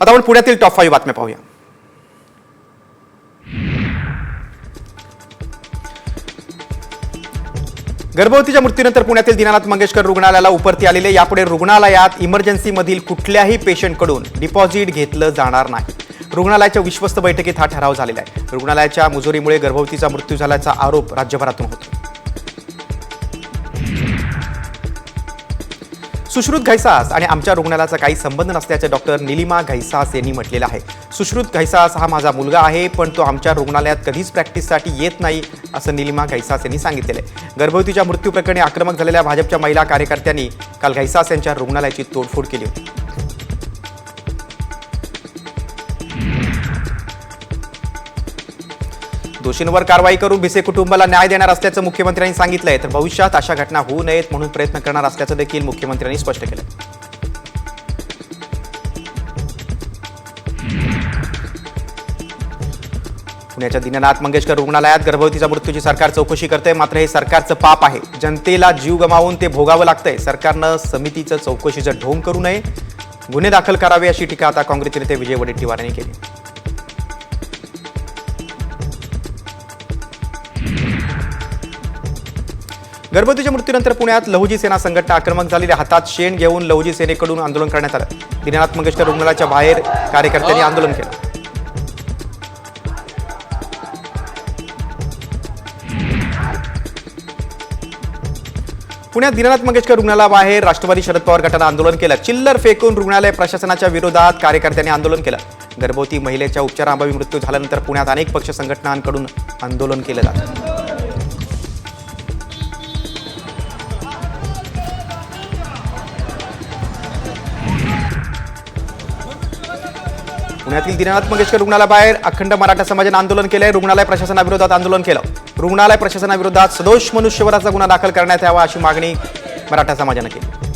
आता आपण पुण्यातील टॉप 5 बातम्या पाहूया. गर्भवतीच्या मृत्यूनंतर पुण्यातील दीनानाथ मंगेशकर रुग्णालयाला उपरती आलेले. यापुढे रुग्णालयात इमर्जन्सीमधील कुठल्याही पेशंटकडून डिपॉझिट घेतलं जाणार नाही. रुग्णालयाच्या विश्वस्त बैठकीत हा ठराव झालेला आहे. रुग्णालयाच्या मुजोरीमुळे गर्भवतीचा मृत्यू झाल्याचा आरोप राज्यभरातून होतो. सुश्रुत घैसास आणि आमच्या रुग्णालयाचा काही संबंध नसल्याचे डॉक्टर निलिमा घैसास यांनी म्हटलेलं आहे. सुश्रुत घैसास हा माझा मुलगा आहे, पण तो आमच्या रुग्णालयात कधीच प्रॅक्टिससाठी येत नाही, असं निलिमा घैसास यांनी सांगितलेलं आहे. गर्भवतीच्या मृत्यू प्रकरणी आक्रमक झालेल्या भाजपच्या महिला कार्यकर्त्यांनी काल घैसास यांच्या रुग्णालयाची तोडफोड केली होती. दोषींवर कारवाई करून भिसे कुटुंबाला न्याय देणार असल्याचं मुख्यमंत्र्यांनी सांगितलंय. तर भविष्यात अशा घटना होऊ नयेत म्हणून प्रयत्न करणार असल्याचं देखील मुख्यमंत्र्यांनी स्पष्ट केलं. पुण्याच्या दीनानाथ मंगेशकर रुग्णालयात गर्भवतीच्या मृत्यूची सरकार चौकशी करते. मात्र हे सरकारचं पाप आहे. जनतेला जीव गमावून ते भोगावं लागतंय. सरकारनं समितीचं चौकशीचं ढोंग करू नये, गुन्हे दाखल करावे, अशी टीका आता काँग्रेसचे नेते विजय वडेट्टीवार यांनी केली. गर्भवतीच्या मृत्यूनंतर पुण्यात लहुजी सेना संघटना आक्रमक झालेल्या. हातात शेण घेऊन लहुजी सेनेकडून आंदोलन करण्यात आलं. दीनानाथ मंगेशकर रुग्णालयाच्या बाहेर कार्यकर्त्यांनी आंदोलन केलं. पुण्यात दीनानाथ मंगेशकर रुग्णालयाबाहेर राष्ट्रवादी शरद पवार गटानं आंदोलन केलं. चिल्लर फेकून रुग्णालय प्रशासनाच्या विरोधात कार्यकर्त्यांनी आंदोलन केलं. गर्भवती महिलेच्या उपचाराअभावी मृत्यू झाल्यानंतर पुण्यात अनेक पक्ष संघटनांकडून आंदोलन केलं जातं. पुण्यातील दीनानाथ मंगेशकर रुग्णालयाबाहेर अखंड मराठा समाजाने आंदोलन केलंय. रुग्णालय प्रशासनाविरोधात आंदोलन केलं. रुग्णालय प्रशासनाविरोधात सदोष मनुष्यवधाचा गुन्हा दाखल करण्यात यावा, अशी मागणी मराठा समाजाने केली.